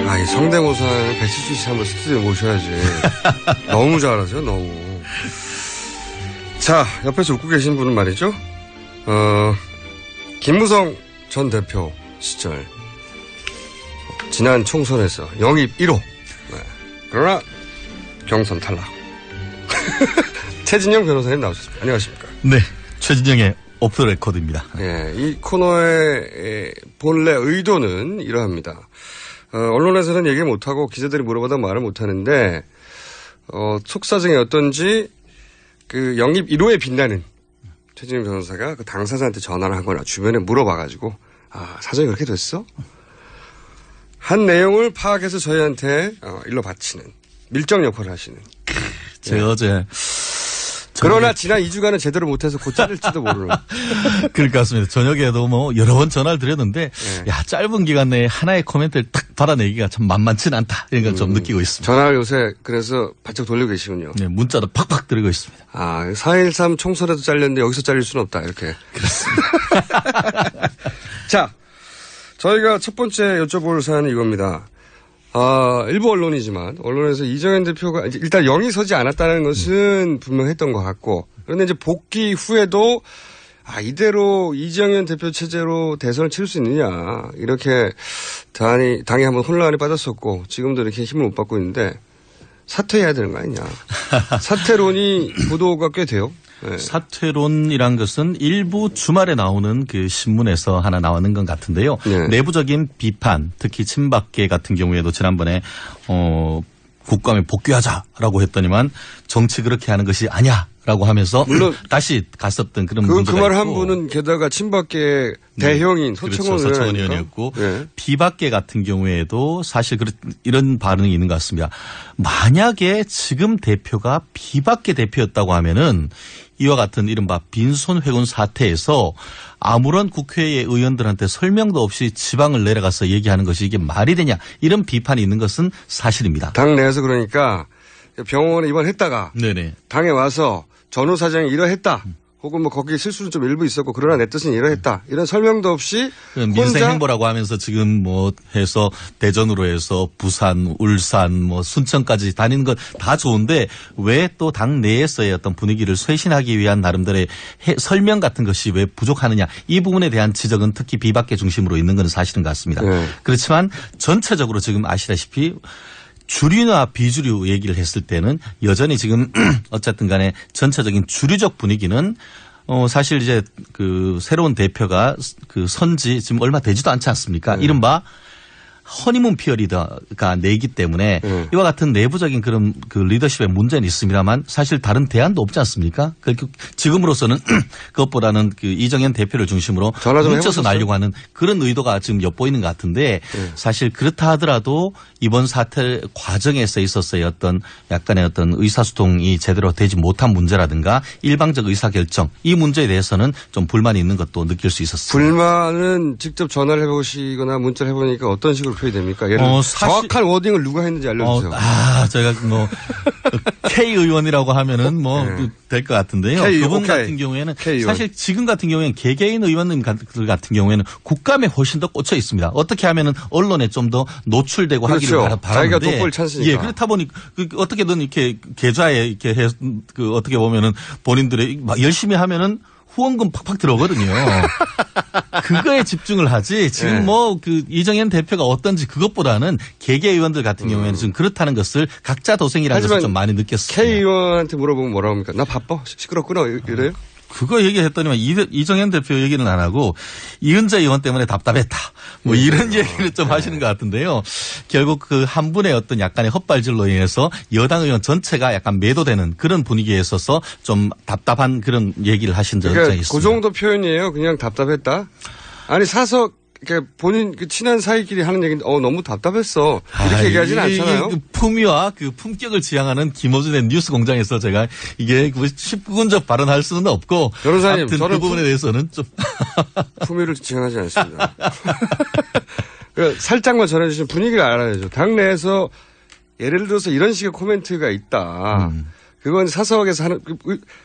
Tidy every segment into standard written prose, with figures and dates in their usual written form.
아, 이 성대모사는 배치수 씨 한번 스튜디오에 모셔야지. 너무 잘하죠, 너무. 자, 옆에서 웃고 계신 분은 말이죠. 김무성 전 대표 시절. 지난 총선에서 영입 1호. 네. 그러나 경선 탈락. 최진영 변호사님 나오셨습니다. 안녕하십니까. 네. 최진영의 오프 더 레코드입니다. 네, 이 코너의 본래 의도는 이러합니다. 언론에서는 얘기 못하고 기자들이 물어봐도 말을 못하는데 속사정이 어떤지 그 영입 1호에 빛나는 최진영 변호사가 그 당사자한테 전화를 하거나 주변에 물어봐가지고 사정이 그렇게 됐어? 한 내용을 파악해서 저희한테 일로 바치는 밀정 역할을 하시는. 제가 어제 그러나 지난 2주간은 제대로 못해서 곧 자를지도 모르는. 그럴 것 같습니다. 저녁에도 뭐 여러 번 전화를 드렸는데 야, 짧은 기간 내에 하나의 코멘트를 딱 받아내기가 참 만만치는 않다 이런 걸 좀 느끼고 있습니다. 전화를 요새 그래서 바짝 돌리고 계시군요. 네, 문자도 팍팍 드리고 있습니다. 4.13 총선에도 잘렸는데 여기서 잘릴 수는 없다 이렇게. 그렇습니다. 자, 저희가 첫 번째 여쭤볼 사안은 이겁니다. 일부 언론이지만 언론에서 이정현 대표가 일단 영이 서지 않았다는 것은 분명했던 것 같고, 그런데 이제 복귀 후에도 이대로 이정현 대표 체제로 대선을 치를 수 있느냐 이렇게 당이 한번 혼란에 빠졌었고 지금도 이렇게 힘을 못 받고 있는데 사퇴해야 되는 거 아니냐. 사퇴론이 보도가 꽤 돼요. 네. 사퇴론이란 것은 일부 주말에 나오는 그 신문에서 하나 나오는 것 같은데요. 네. 내부적인 비판, 특히 친박계 같은 경우에도 지난번에 국감에 복귀하자라고 했더니만 정치 그렇게 하는 것이 아니야라고 하면서 물론 다시 갔었던 그런 문제가 그 말 한 있고. 분은 게다가 친박계 대형인 그렇죠. 서청원 의원이었고 네. 비박계 같은 경우에도 사실 이런 반응이 있는 것 같습니다. 만약에 지금 대표가 비박계 대표였다고 하면은 이와 같은 이른바 빈손 회군 사태에서 아무런 국회의 의원들한테 설명도 없이 지방을 내려가서 얘기하는 것이 이게 말이 되냐 이런 비판이 있는 것은 사실입니다. 당 내에서 그러니까 병원에 입원했다가 네네. 당에 와서 전후 사정이 이러했다. 혹은 뭐 거기에 실수는 좀 일부 있었고 그러나 내 뜻은 이러했다. 이런 설명도 없이 민생행보라고 하면서 지금 뭐 해서 대전으로 해서 부산, 울산, 뭐 순천까지 다니는 건 다 좋은데 왜 또 당 내에서의 어떤 분위기를 쇄신하기 위한 나름대로의 설명 같은 것이 왜 부족하느냐. 이 부분에 대한 지적은 특히 비박계 중심으로 있는 건 사실은 같습니다. 그렇지만 전체적으로 지금 아시다시피 주류나 비주류 얘기를 했을 때는 여전히 지금 어쨌든 간에 전체적인 주류적 분위기는 사실 이제 그 새로운 대표가 그 선지 지금 얼마 되지도 않지 않습니까? 이른바 허니문 피어리더가 내기 때문에 이와 같은 내부적인 그런 그 리더십의 문제는 있습니다만 사실 다른 대안도 없지 않습니까? 지금으로서는 그것보다는 그 이정현 대표를 중심으로 뭉쳐서 날려고 하는 그런 의도가 지금 엿보이는 것 같은데 사실 그렇다 하더라도 이번 사태 과정에서 있었어요. 어떤 약간의 어떤 의사소통이 제대로 되지 못한 문제라든가 일방적 의사결정 이 문제에 대해서는 좀 불만이 있는 것도 느낄 수 있었습니다. 불만은 직접 전화를 해보시거나 문자를 해보니까 어떤 식으로 표현이 됩니까? 예를 들어 정확한 워딩을 누가 했는지 알려주세요. 제가 뭐 K 의원이라고 하면은 뭐 될 것 같은데요. 그분 같은 경우에는 사실 지금 같은 경우에는 개개인 의원들 같은 경우에는 국감에 훨씬 더 꽂혀 있습니다. 어떻게 하면은 언론에 좀 더 노출되고 하기를 바라는데 자기가 돋보일 찬스니까. 예, 그렇다 보니 어떻게든 이렇게 계좌에 이렇게 그 어떻게 보면은 본인들의 막 열심히 하면은 후원금 팍팍 들어오거든요. 그거에 집중을 하지 지금 뭐 그 이정현 대표가 어떤지 그것보다는 개개 의원들 같은 경우에는 지금 그렇다는 것을 각자 도생이라는 것을 좀 많이 느꼈습니다. K 의원한테 물어보면 뭐라고 합니까? 나 바빠 시끄럽구나 이래요? 그거 얘기했더니만 이정현 대표 얘기는 안 하고 이은재 의원 때문에 답답했다. 뭐 이런 얘기를 좀 하시는 것 같은데요. 결국 그 한 분의 어떤 약간의 헛발질로 인해서 여당 의원 전체가 약간 매도되는 그런 분위기에 있어서 좀 답답한 그런 얘기를 하신 적이 있습니다. 그 정도 표현이에요. 그냥 답답했다. 아니 사석 그러니까 본인 그 친한 사이끼리 하는 얘기인데 너무 답답했어. 이렇게 얘기하지는 않잖아요. 그 품위와 그 품격을 지향하는 김어준의 뉴스 공장에서 제가 이게 19군적 발언할 수는 없고 변호사님 저는 그 부분에 대해서는 좀 품위를 지향하지 않습니다. 살짝만 전해주시면 분위기를 알아야죠. 당내에서 예를 들어서 이런 식의 코멘트가 있다. 그건 사석에서 하는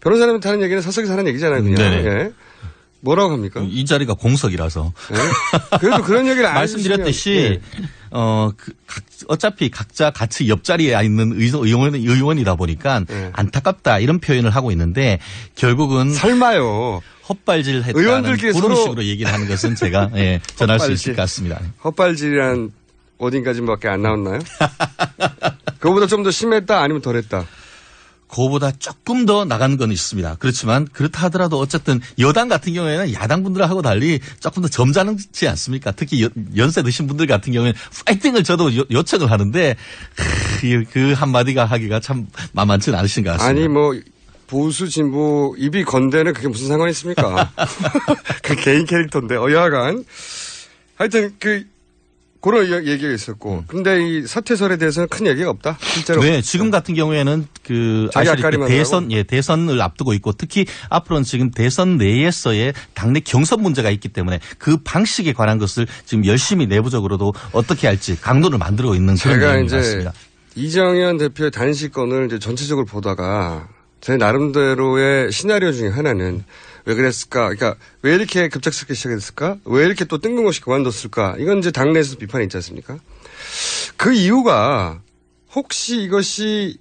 변호사님한테 하는 얘기는 사석에서 하는 얘기잖아요. 그냥. 예. 뭐라고 합니까? 이 자리가 공석이라서. 네? 그래도 그런 얘기를 안 말씀드렸듯이 어차피 각자 같이 옆자리에 있는 의원이다 보니까 안타깝다 이런 표현을 하고 있는데 결국은 설마요. 헛발질했다는 의원들끼리 그런 서로 식으로 얘기를 하는 것은 제가 전할 수 있을 것 같습니다. 헛발질이란 어딘까지밖에 안 나왔나요? 그거보다 좀 더 심했다 아니면 덜했다? 그거보다 조금 더 나간 건 있습니다. 그렇지만 그렇다 하더라도 어쨌든 여당 같은 경우에는 야당 분들하고 달리 조금 더 점잖지 않습니까? 특히 연세 드신 분들 같은 경우에는 파이팅을 저도 요청을 하는데 그 한마디가 하기가 참 만만치 않으신 것 같습니다. 아니 뭐 보수 진보 입이 건대는 그게 무슨 상관이 있습니까? 그 개인 캐릭터인데 여하간 하여튼 그런 얘기가 있었고. 근데 이 사퇴설에 대해서는 큰 얘기가 없다. 실제로. 네, 지금 같은 경우에는 대선을 앞두고 있고 특히 앞으로는 지금 대선 내에서의 당내 경선 문제가 있기 때문에 그 방식에 관한 것을 지금 열심히 내부적으로도 어떻게 할지 강도를 만들고 있는 그런 내용인 것 같습니다. 이정현 대표의 단식건을 이제 전체적으로 보다가 제 나름대로의 시나리오 중에 하나는 왜 그랬을까? 그러니까 왜 이렇게 급작스럽게 시작했을까? 왜 이렇게 또 뜬금없이 그만뒀을까? 이건 이제 당내에서 비판이 있지 않습니까? 그 이유가 혹시 이것이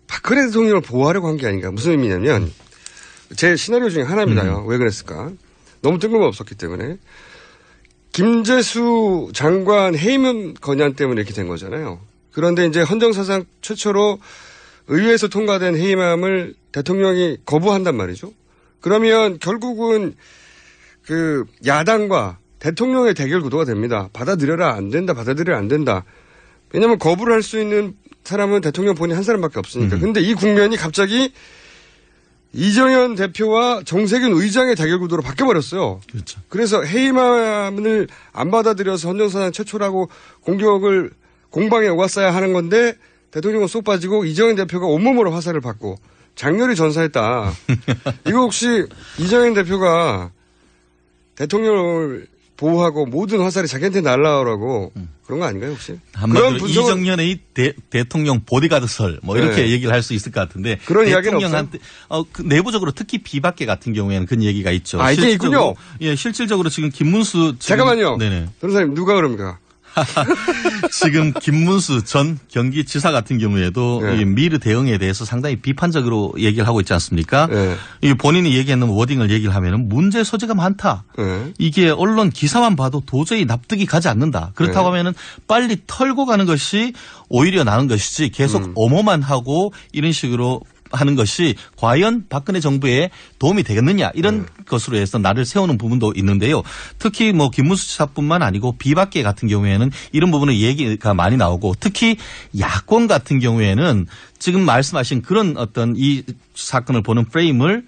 박근혜 대통령을 보호하려고 한 게 아닌가? 무슨 의미냐면 제 시나리오 중에 하나입니다요. 왜 그랬을까? 너무 뜬금없었기 때문에 김재수 장관 해임 건의안 때문에 이렇게 된 거잖아요. 그런데 이제 헌정사상 최초로 의회에서 통과된 해임함을 대통령이 거부한단 말이죠. 그러면 결국은 야당과 대통령의 대결 구도가 됩니다. 받아들여라 안 된다. 받아들여라 안 된다. 왜냐하면 거부를 할 수 있는 사람은 대통령 본인 한 사람밖에 없으니까. 그런데 이 국면이 갑자기 이정현 대표와 정세균 의장의 대결 구도로 바뀌어버렸어요. 그렇죠. 그래서 해임함을 안 받아들여서 헌정사상 최초라고 공방에 오갔어야 하는 건데 대통령은 쏙 빠지고 이정현 대표가 온몸으로 화살을 받고 장렬히 전사했다. 이거 혹시 이정현 대표가 대통령을 보호하고 모든 화살이 자기한테 날라오라고 그런 거 아닌가요 혹시? 한마디로 이정현의 대통령 보디가드설 이렇게 얘기를 할 수 있을 것 같은데 그런 대통령한테 내부적으로 특히 비박계 같은 경우에는 그런 얘기가 있죠. 이게 있군요. 예, 실질적으로 지금 김문수 잠깐만요. 네네. 변호사님 누가 그럽니까? 지금 김문수 전 경기지사 같은 경우에도 이 미르 대응에 대해서 상당히 비판적으로 얘기를 하고 있지 않습니까? 이 본인이 얘기하는 워딩을 얘기를 하면은 문제 소지가 많다. 이게 언론 기사만 봐도 도저히 납득이 가지 않는다. 그렇다고 하면은 빨리 털고 가는 것이 오히려 나은 것이지 계속 엄호만 하고 이런 식으로 하는 것이 과연 박근혜 정부에 도움이 되겠느냐 이런 것으로 해서 나를 세우는 부분도 있는데요. 특히 김문수 지사뿐만 아니고 비박계 같은 경우에는 이런 부분의 얘기가 많이 나오고 특히 야권 같은 경우에는 지금 말씀하신 그런 어떤 이 사건을 보는 프레임을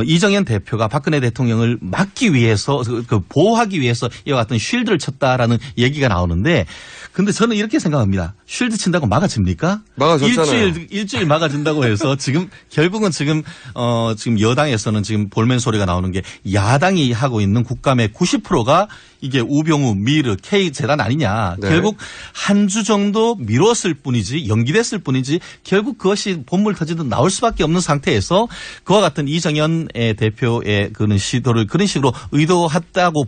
이정현 대표가 박근혜 대통령을 막기 위해서 보호하기 위해서 이와 같은 쉴드를 쳤다라는 얘기가 나오는데 근데 저는 이렇게 생각합니다. 쉴드 친다고 막아집니까? 막아줬잖아요. 일주일 막아준다고 해서 결국은 지금 여당에서는 지금 볼멘 소리가 나오는 게 야당이 하고 있는 국감의 90%가 이게 우병우, 미르, K 재단 아니냐. 네. 결국 한 주 정도 미뤘을 뿐이지 연기됐을 뿐이지 결국 그것이 본물 터지듯 나올 수밖에 없는 상태에서 그와 같은 이정현 대표의 그런 시도를 그런 식으로 의도했다고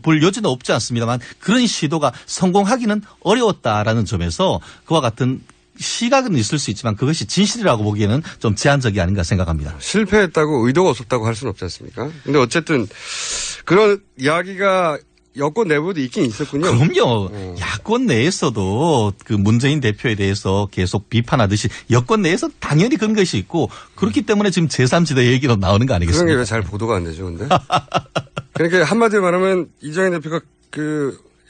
볼 여지는 없지 않습니다만 그런 시도가 성공하기는 어려웠다라는 점에서 그와 같은 시각은 있을 수 있지만 그것이 진실이라고 보기에는 좀 제한적이 아닌가 생각합니다. 실패했다고 의도가 없었다고 할 수는 없지 않습니까? 근데 어쨌든 그런 이야기가 여권 내부도 있긴 있었군요. 그럼요. 야권 내에서도 그 문재인 대표에 대해서 계속 비판하듯이 여권 내에서 당연히 그런 것이 있고 그렇기 때문에 지금 제3지대 얘기로 나오는 거 아니겠습니까? 그런 게 왜 잘 보도가 안 되죠, 근데? 그러니까 한마디로 말하면 이정현 대표가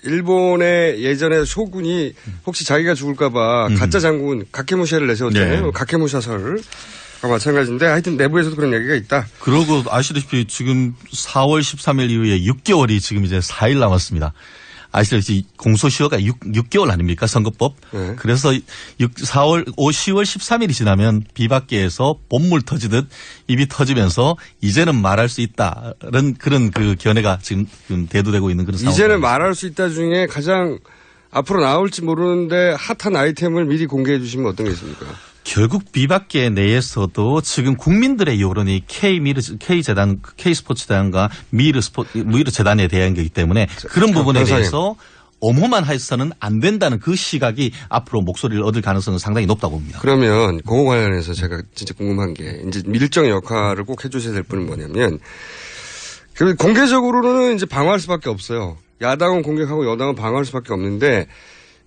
일본의 예전에 쇼군이 혹시 자기가 죽을까봐 가짜 장군 가케무샤를 내세웠잖아요. 네. 가케무샤설. 마찬가지인데 하여튼 내부에서도 그런 얘기가 있다. 그러고 아시다시피 지금 4월 13일 이후에 6개월이 지금 이제 4일 남았습니다. 아시다시피 공소시효가 6개월 아닙니까? 선거법. 네. 그래서 10월 13일이 지나면 비박계에서 본물 터지듯 입이 터지면서 이제는 말할 수 있다는 그런 견해가 지금 대두되고 있는 그런 상황입니다. 이제는 말할 수 있다 중에 가장 앞으로 나올지 모르는데 핫한 아이템을 미리 공개해 주시면 어떤 게 있습니까? 결국 비박계 내에서도 지금 국민들의 여론이 K재단, K스포츠단과 미르재단에 대한 거기 때문에 그런 부분에 대해서 엄호만 해서는 안 된다는 그 시각이 앞으로 목소리를 얻을 가능성은 상당히 높다고 봅니다. 그러면 그거 관련해서 제가 진짜 궁금한 게 이제 밀정 역할을 꼭 해주셔야 될 분은 뭐냐면 공개적으로는 이제 방어할 수밖에 없어요. 야당은 공격하고 여당은 방어할 수밖에 없는데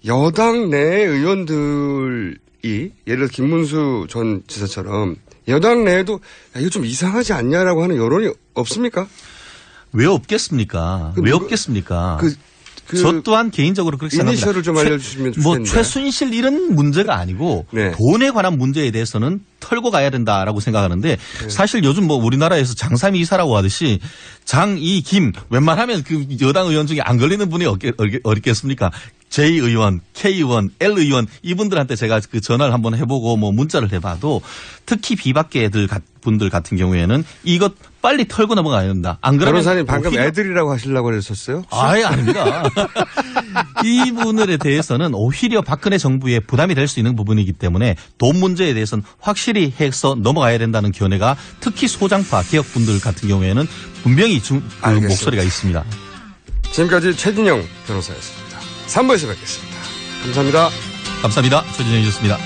여당 내 의원들이 예를 들어 김문수 전 지사처럼 여당 내에도 야, 이거 좀 이상하지 않냐라고 하는 여론이 없습니까? 왜 없겠습니까? 왜 없겠습니까? 저 또한 개인적으로 그렇게 생각합니다. 이니셜을 좀 알려주시면 좋겠는데. 뭐 최순실 이런 문제가 아니고 네. 돈에 관한 문제에 대해서는 털고 가야 된다라고 생각하는데 사실 요즘 뭐 우리나라에서 장삼이 이사라고 하듯이 장, 이, 김 웬만하면 그 여당 의원 중에 안 걸리는 분이 어딨겠습니까? J 의원, K 의원, L 의원 이분들한테 제가 그 전화를 한번 해보고 뭐 문자를 해봐도 특히 비박계 분들 같은 경우에는 이것 빨리 털고 넘어가야 된다. 안 그러면 변호사님 방금 애들이라고 하시려고 그러셨어요? 아예 아닙니다. 이분들에 대해서는 오히려 박근혜 정부에 부담이 될 수 있는 부분이기 때문에 돈 문제에 대해서는 확실히 해서 넘어가야 된다는 견해가 특히 소장파 개혁분들 같은 경우에는 분명히 목소리가 있습니다. 지금까지 최진영 변호사였습니다. 3부에서 뵙겠습니다. 감사합니다. 감사합니다. 최진영이었습니다.